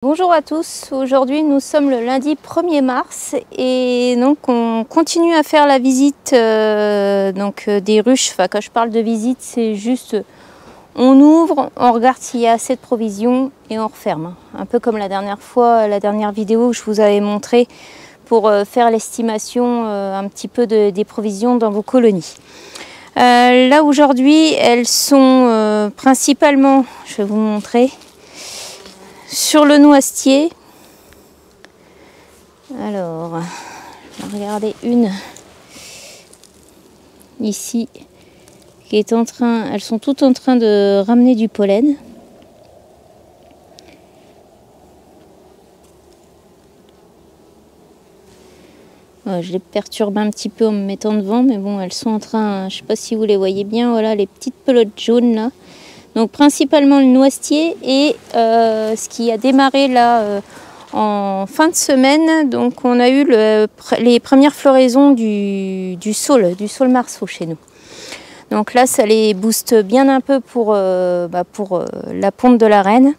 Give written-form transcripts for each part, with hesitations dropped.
Bonjour à tous, aujourd'hui nous sommes le lundi 1er mars et donc on continue à faire la visite des ruches. Enfin, quand je parle de visite, c'est juste on ouvre, on regarde s'il y a assez de provisions et on referme. Un peu comme la dernière fois, la dernière vidéo que je vous avais montré pour faire l'estimation un petit peu des provisions dans vos colonies. Là aujourd'hui elles sont principalement, je vais vous montrer, sur le noisetier. Alors, je vais regarder une ici qui est en train, elles sont toutes en train de ramener du pollen. Ouais, je les perturbe un petit peu en me mettant devant, mais bon, elles sont en train, je sais pas si vous les voyez bien, voilà les petites pelotes jaunes là. Donc principalement le noisetier et ce qui a démarré là en fin de semaine, donc on a eu les premières floraisons du saule marceau chez nous. Donc là ça les booste bien un peu pour la ponte de la reine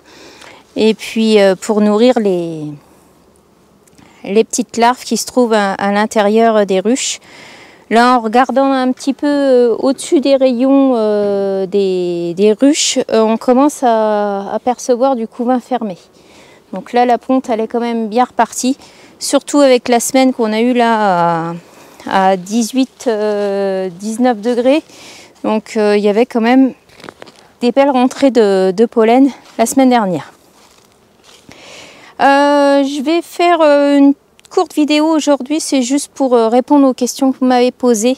et puis pour nourrir les petites larves qui se trouvent à l'intérieur des ruches. Là, en regardant un petit peu au-dessus des rayons des ruches, on commence à apercevoir du couvain fermé. Donc là, la ponte, elle est quand même bien repartie, surtout avec la semaine qu'on a eue là à 18-19 degrés. Donc il y avait quand même des belles rentrées de pollen la semaine dernière. Je vais faire une courte vidéo aujourd'hui, c'est juste pour répondre aux questions que vous m'avez posées.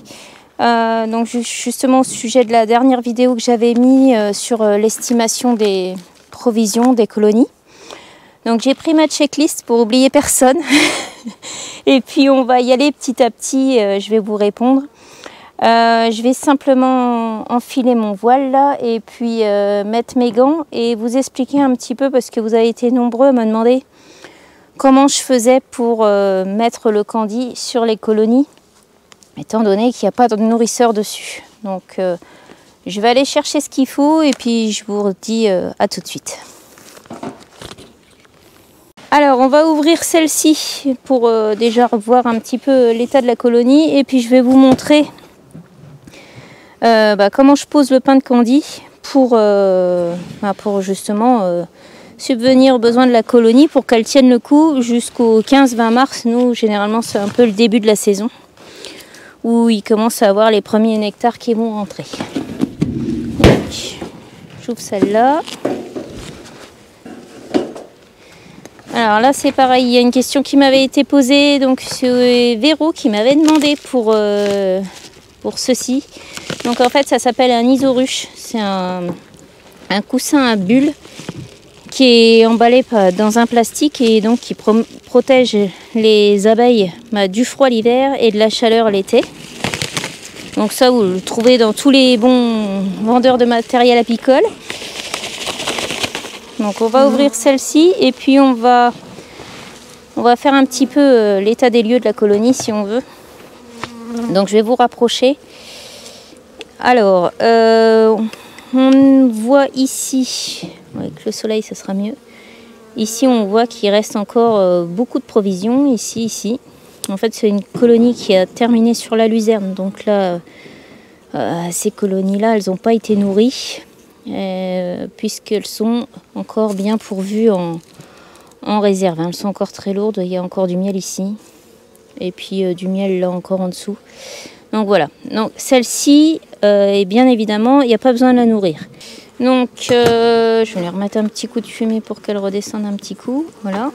Donc justement au sujet de la dernière vidéo que j'avais mis sur l'estimation des provisions des colonies. Donc j'ai pris ma checklist pour oublier personne. Et puis on va y aller petit à petit, je vais vous répondre. Je vais simplement enfiler mon voile là et puis mettre mes gants et vous expliquer un petit peu, parce que vous avez été nombreux à me demander comment je faisais pour mettre le candy sur les colonies, étant donné qu'il n'y a pas de nourrisseur dessus. Donc je vais aller chercher ce qu'il faut et puis je vous dis à tout de suite. Alors on va ouvrir celle-ci pour déjà revoir un petit peu l'état de la colonie et puis je vais vous montrer comment je pose le pain de candy pour justement subvenir aux besoins de la colonie pour qu'elle tienne le coup jusqu'au 15-20 mars. Nous, généralement, c'est un peu le début de la saison où il commence à avoir les premiers nectars qui vont rentrer. J'ouvre celle-là. Alors là, c'est pareil, il y a une question qui m'avait été posée, donc c'est Véro qui m'avait demandé pour ceci. Donc en fait, ça s'appelle un isoruche. C'est un coussin à bulles qui est emballé dans un plastique et donc qui protège les abeilles du froid l'hiver et de la chaleur l'été. Donc ça, vous le trouvez dans tous les bons vendeurs de matériel apicole. Donc on va ouvrir celle-ci et puis on va faire un petit peu l'état des lieux de la colonie si on veut. Donc je vais vous rapprocher. Alors, on voit ici, avec le soleil ça sera mieux, ici on voit qu'il reste encore beaucoup de provisions, ici. En fait c'est une colonie qui a terminé sur la luzerne, donc là, ces colonies-là, elles n'ont pas été nourries, puisqu'elles sont encore bien pourvues en réserve. Elles sont encore très lourdes, il y a encore du miel ici, et puis du miel là encore en dessous. Donc voilà, donc celle-ci, et bien évidemment, il n'y a pas besoin de la nourrir. Donc je vais lui remettre un petit coup de fumée pour qu'elle redescende un petit coup, voilà.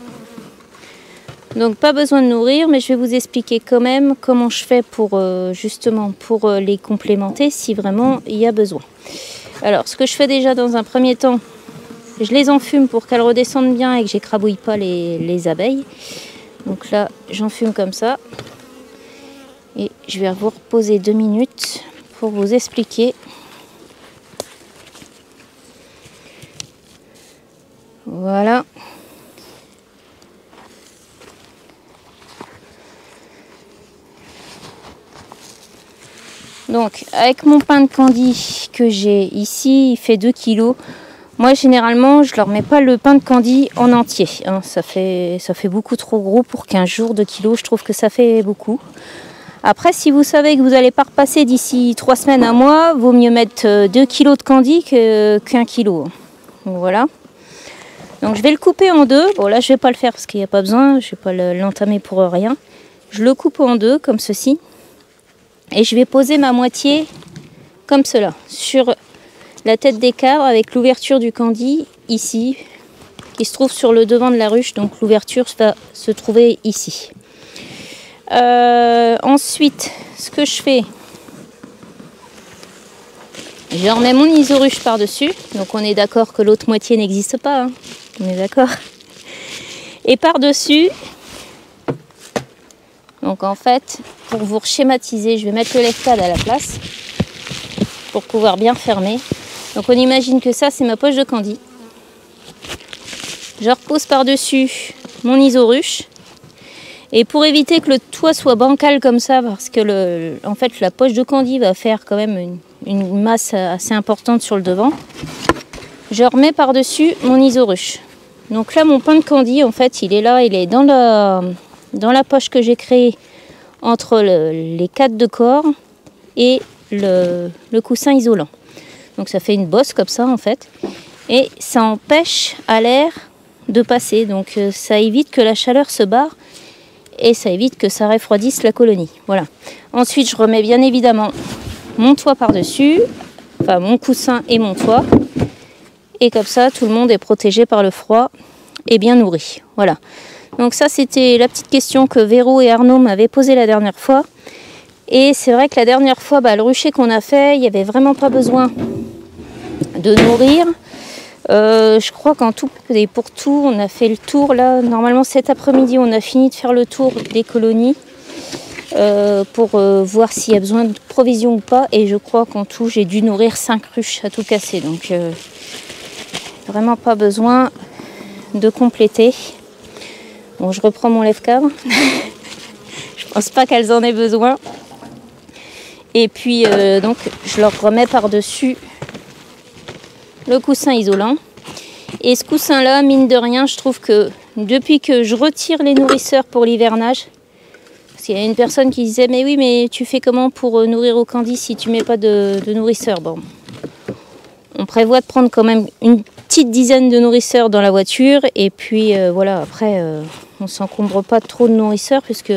Donc pas besoin de nourrir, mais je vais vous expliquer quand même comment je fais pour justement pour les complémenter si vraiment il y a besoin. Alors ce que je fais déjà dans un premier temps, je les enfume pour qu'elles redescendent bien et que j'écrabouille pas les abeilles. Donc là j'enfume comme ça. Et je vais vous reposer 2 minutes pour vous expliquer. Voilà. Donc avec mon pain de candy que j'ai ici, il fait 2 kg. Moi généralement je leur mets pas le pain de candy en entier, hein. Ça fait beaucoup trop gros pour 15 jours, 2 kilos, je trouve que ça fait beaucoup. Après si vous savez que vous n'allez pas repasser d'ici 3 semaines à un mois, vaut mieux mettre 2 kilos de candy qu'un kilo. Donc voilà. Donc je vais le couper en deux. Bon là je vais pas le faire parce qu'il n'y a pas besoin, je vais pas l'entamer pour rien. Je le coupe en deux comme ceci. Et je vais poser ma moitié comme cela sur la tête des cadres avec l'ouverture du candy ici qui se trouve sur le devant de la ruche. Donc l'ouverture va se trouver ici. Ensuite ce que je fais, je remets mon isoruche par dessus. Donc on est d'accord que l'autre moitié n'existe pas, hein. On est d'accord. Et par dessus, donc en fait pour vous schématiser, je vais mettre le lève-pad à la place pour pouvoir bien fermer. Donc on imagine que ça c'est ma poche de candy. Je repose par dessus mon isoruche. Et pour éviter que le toit soit bancal comme ça, parce que en fait la poche de candy va faire quand même une masse assez importante sur le devant, je remets par dessus mon isoruche. Donc là mon pain de candy en fait il est là, il est dans la poche que j'ai créée entre les cadres de corps et le coussin isolant. Donc ça fait une bosse comme ça en fait. Et ça empêche à l'air de passer. Donc ça évite que la chaleur se barre et ça évite que ça refroidisse la colonie. Voilà. Ensuite je remets bien évidemment mon toit par-dessus. Enfin mon coussin et mon toit. Et comme ça tout le monde est protégé par le froid et bien nourri. Voilà. Donc ça c'était la petite question que Véro et Arnaud m'avaient posée la dernière fois. Et c'est vrai que la dernière fois, le rucher qu'on a fait, il n'y avait vraiment pas besoin de nourrir. Je crois qu'en tout et pour tout, on a fait le tour. Là, normalement cet après-midi, on a fini de faire le tour des colonies pour voir s'il y a besoin de provisions ou pas. Et je crois qu'en tout, j'ai dû nourrir 5 ruches à tout casser. Donc vraiment pas besoin de compléter. Bon, je reprends mon lève-cadre. Je pense pas qu'elles en aient besoin. Et puis donc je leur remets par-dessus le coussin isolant. Et ce coussin là, mine de rien, je trouve que depuis que je retire les nourrisseurs pour l'hivernage, parce qu'il y a une personne qui disait mais oui mais tu fais comment pour nourrir au candy si tu mets pas de nourrisseurs. Bon, on prévoit de prendre quand même une petite dizaine de nourrisseurs dans la voiture et puis voilà, après on s'encombre pas trop de nourrisseurs puisque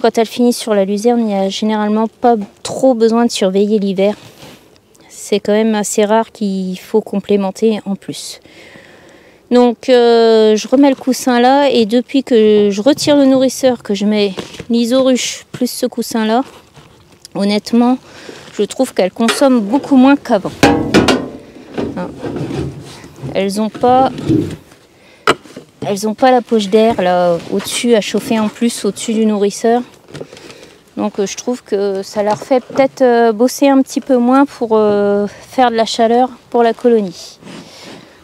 quand elles finissent sur la luzerne, il n'y a généralement pas trop besoin de surveiller l'hiver. C'est quand même assez rare qu'il faut complémenter en plus. Donc je remets le coussin là et depuis que je retire le nourrisseur, que je mets l'isoruche plus ce coussin là, honnêtement, je trouve qu'elles consomment beaucoup moins qu'avant. Elles n'ont pas la poche d'air là au-dessus à chauffer en plus au-dessus du nourrisseur. Donc je trouve que ça leur fait peut-être bosser un petit peu moins pour faire de la chaleur pour la colonie.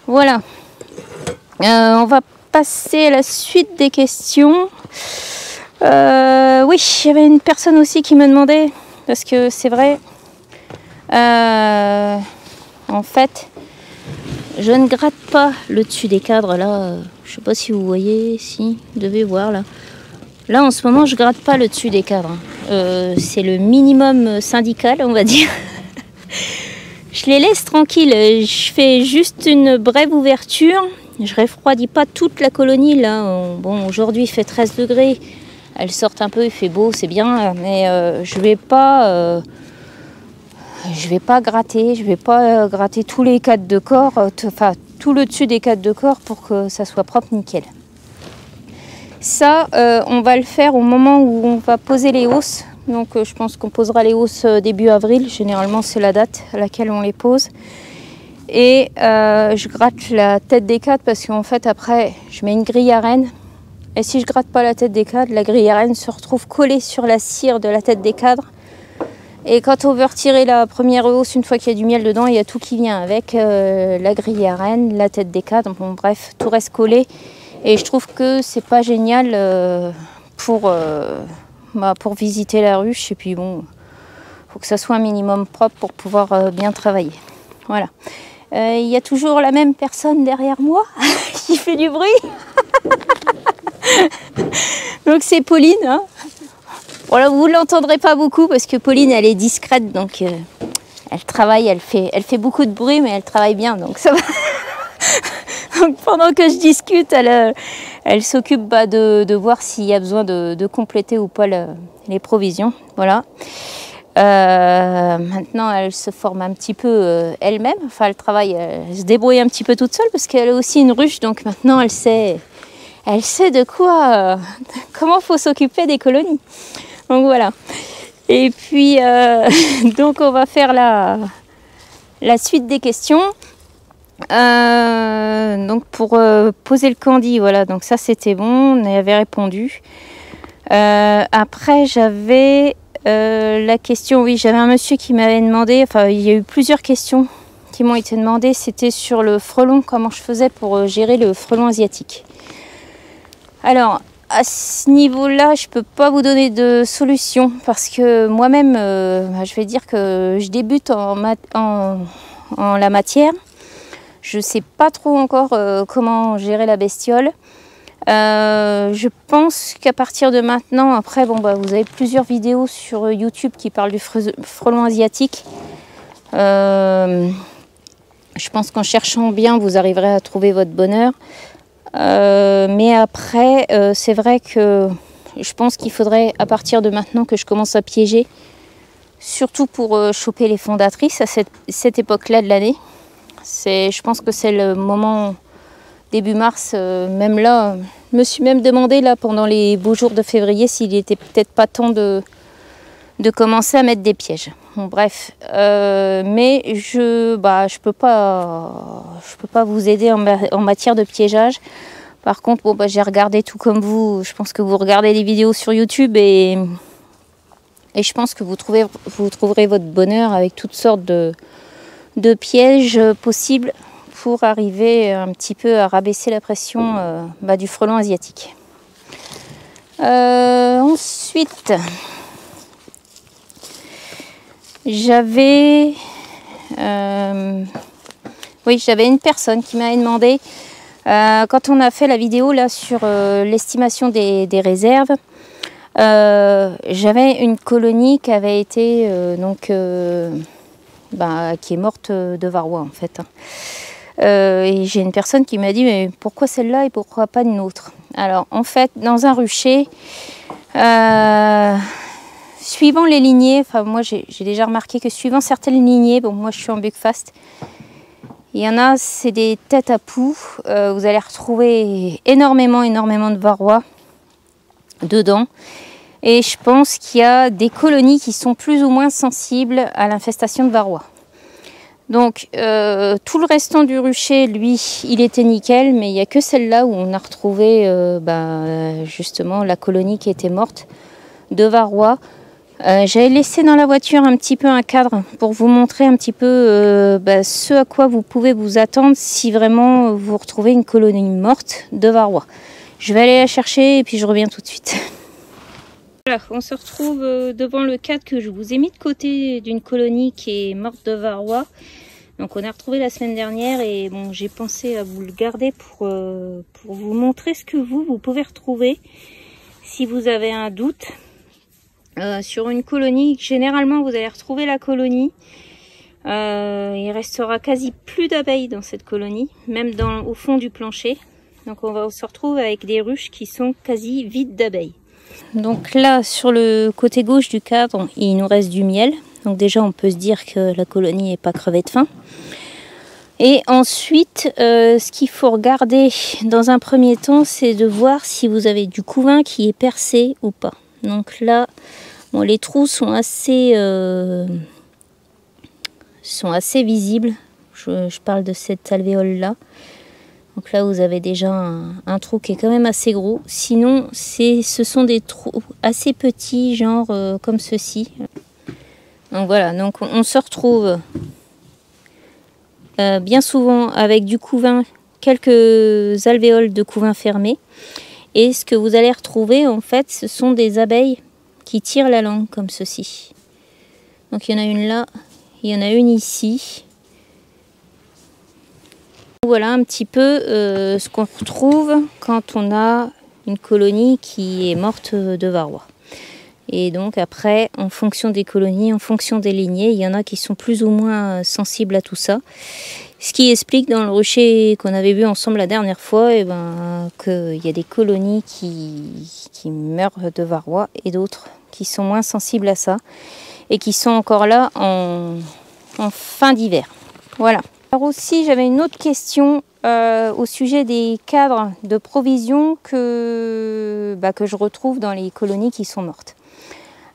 Voilà. On va passer à la suite des questions. Oui, il y avait une personne aussi qui me demandait, parce que c'est vrai, en fait, je ne gratte pas le dessus des cadres là. Je sais pas si vous voyez, si, vous devez voir là. Là en ce moment je gratte pas le dessus des cadres. C'est le minimum syndical on va dire. Je les laisse tranquilles. Je fais juste une brève ouverture. Je refroidis pas toute la colonie là. Bon aujourd'hui il fait 13 degrés. Elles sortent un peu, il fait beau, c'est bien. Mais je vais pas gratter. Je vais pas gratter tous les cadres de corps. Enfin tout le dessus des cadres de corps pour que ça soit propre nickel. Ça, on va le faire au moment où on va poser les hausses. Donc je pense qu'on posera les hausses début avril. Généralement c'est la date à laquelle on les pose. Et je gratte la tête des cadres parce qu'en fait après je mets une grille à rennes. Et si je gratte pas la tête des cadres, la grille à rennes se retrouve collée sur la cire de la tête des cadres. Et quand on veut retirer la première hausse, une fois qu'il y a du miel dedans, il y a tout qui vient avec. La grille à rennes, la tête des cadres, bon bref, tout reste collé. Et je trouve que c'est pas génial pour visiter la ruche. Et puis bon, faut que ça soit un minimum propre pour pouvoir bien travailler. Voilà. Il y a toujours la même personne derrière moi qui fait du bruit. Donc c'est Pauline. Hein. Voilà, vous ne l'entendrez pas beaucoup parce que Pauline, elle est discrète. Donc elle travaille, elle fait beaucoup de bruit, mais elle travaille bien. Donc ça va. Donc pendant que je discute, elle s'occupe de voir s'il y a besoin de compléter ou pas les provisions. Voilà. Maintenant, elle se forme un petit peu elle-même. Enfin, elle travaille, elle se débrouille un petit peu toute seule parce qu'elle a aussi une ruche. Donc maintenant, elle sait de quoi, comment faut s'occuper des colonies. Donc voilà. Et puis, donc on va faire la suite des questions. Donc pour poser le candy, voilà. Donc ça, c'était bon. On y avait répondu. Après, j'avais la question, oui, j'avais un monsieur qui m'avait demandé, enfin il y a eu plusieurs questions qui m'ont été demandées, c'était sur le frelon, comment je faisais pour gérer le frelon asiatique. Alors, à ce niveau-là, je ne peux pas vous donner de solution parce que moi-même, je vais dire que je débute en la matière. Je ne sais pas trop encore comment gérer la bestiole. Je pense qu'à partir de maintenant, après, bon, bah, vous avez plusieurs vidéos sur YouTube qui parlent du frelon asiatique. Je pense qu'en cherchant bien, vous arriverez à trouver votre bonheur. Mais après, c'est vrai que je pense qu'il faudrait, à partir de maintenant, que je commence à piéger. Surtout pour choper les fondatrices à cette époque-là de l'année. Je pense que c'est le moment... Début mars, même là, je me suis même demandé là pendant les beaux jours de février s'il était peut-être pas temps de commencer à mettre des pièges. Bon, bref, mais je peux pas vous aider en matière de piégeage. Par contre, bon, bah, j'ai regardé tout comme vous. Je pense que vous regardez les vidéos sur YouTube et je pense que vous trouverez votre bonheur avec toutes sortes de pièges possibles pour arriver un petit peu à rabaisser la pression du frelon asiatique. Ensuite, j'avais une personne qui m'avait demandé, quand on a fait la vidéo là sur l'estimation des réserves, j'avais une colonie qui avait été qui est morte de varroa en fait. Et j'ai une personne qui m'a dit mais pourquoi celle-là et pourquoi pas une autre? Alors en fait dans un rucher, suivant les lignées, enfin moi j'ai déjà remarqué que suivant certaines lignées, bon moi je suis en Buckfast, il y en a c'est des têtes à poux, vous allez retrouver énormément de varroa dedans. Et je pense qu'il y a des colonies qui sont plus ou moins sensibles à l'infestation de varroa. Donc tout le restant du rucher, lui, il était nickel, mais il n'y a que celle-là où on a retrouvé justement la colonie qui était morte de varroa. J'avais laissé dans la voiture un petit peu un cadre pour vous montrer un petit peu ce à quoi vous pouvez vous attendre si vraiment vous retrouvez une colonie morte de varroa. Je vais aller la chercher et puis je reviens tout de suite. Voilà, on se retrouve devant le cadre que je vous ai mis de côté d'une colonie qui est morte de varroa. Donc on a retrouvé la semaine dernière et bon, j'ai pensé à vous le garder pour vous montrer ce que vous pouvez retrouver si vous avez un doute sur une colonie. Généralement vous allez retrouver la colonie. Il restera quasi plus d'abeilles dans cette colonie, même au fond du plancher. Donc on se retrouve avec des ruches qui sont quasi vides d'abeilles. Donc là, sur le côté gauche du cadre, il nous reste du miel. Donc déjà, on peut se dire que la colonie n'est pas crevée de faim. Et ensuite, ce qu'il faut regarder dans un premier temps, c'est de voir si vous avez du couvain qui est percé ou pas. Donc là, bon, les trous sont assez visibles. Je parle de cette alvéole-là. Donc là, vous avez déjà un trou qui est quand même assez gros. Sinon, ce sont des trous assez petits, genre comme ceci. Donc voilà, donc on se retrouve bien souvent avec du couvain, quelques alvéoles de couvain fermés. Et ce que vous allez retrouver, en fait, ce sont des abeilles qui tirent la langue comme ceci. Donc il y en a une là, il y en a une ici. Voilà un petit peu ce qu'on retrouve quand on a une colonie qui est morte de varroa. Et donc après, en fonction des colonies, en fonction des lignées, il y en a qui sont plus ou moins sensibles à tout ça. Ce qui explique dans le rucher qu'on avait vu ensemble la dernière fois, qu'il y a des colonies qui meurent de varroa et d'autres qui sont moins sensibles à ça et qui sont encore là en fin d'hiver. Voilà. Alors aussi, j'avais une autre question au sujet des cadres de provision que je retrouve dans les colonies qui sont mortes.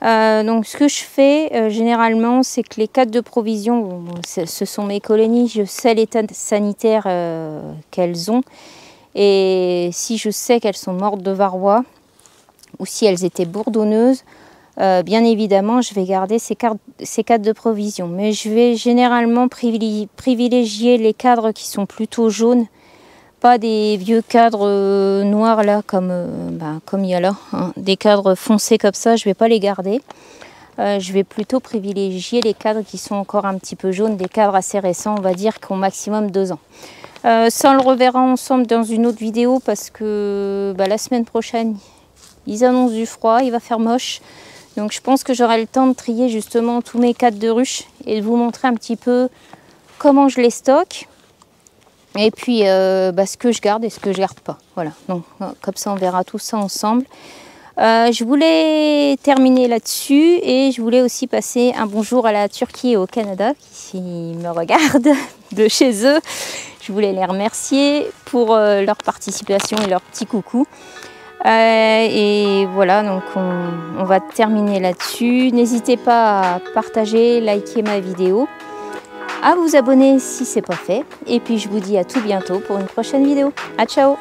Donc ce que je fais généralement, c'est que les cadres de provision, ce sont mes colonies, je sais l'état sanitaire qu'elles ont. Et si je sais qu'elles sont mortes de varroa ou si elles étaient bourdonneuses, bien évidemment, je vais garder ces cadres de provision. Mais je vais généralement privilégier les cadres qui sont plutôt jaunes, pas des vieux cadres noirs là, comme il y a là, hein. Des cadres foncés comme ça, je ne vais pas les garder. Je vais plutôt privilégier les cadres qui sont encore un petit peu jaunes, des cadres assez récents, on va dire, qui ont maximum 2 ans. Ça, on le reverra ensemble dans une autre vidéo parce que la semaine prochaine, ils annoncent du froid, il va faire moche. Donc je pense que j'aurai le temps de trier justement tous mes cadres de ruche et de vous montrer un petit peu comment je les stocke. Et puis ce que je garde et ce que je garde pas. Voilà, donc comme ça on verra tout ça ensemble. Je voulais terminer là-dessus et je voulais aussi passer un bonjour à la Turquie et au Canada qui me regardent de chez eux. Je voulais les remercier pour leur participation et leur petit coucou. Et voilà, donc on va terminer là-dessus. N'hésitez pas à partager, liker ma vidéo, à vous abonner si ce n'est pas fait. Et puis je vous dis à tout bientôt pour une prochaine vidéo. À ciao!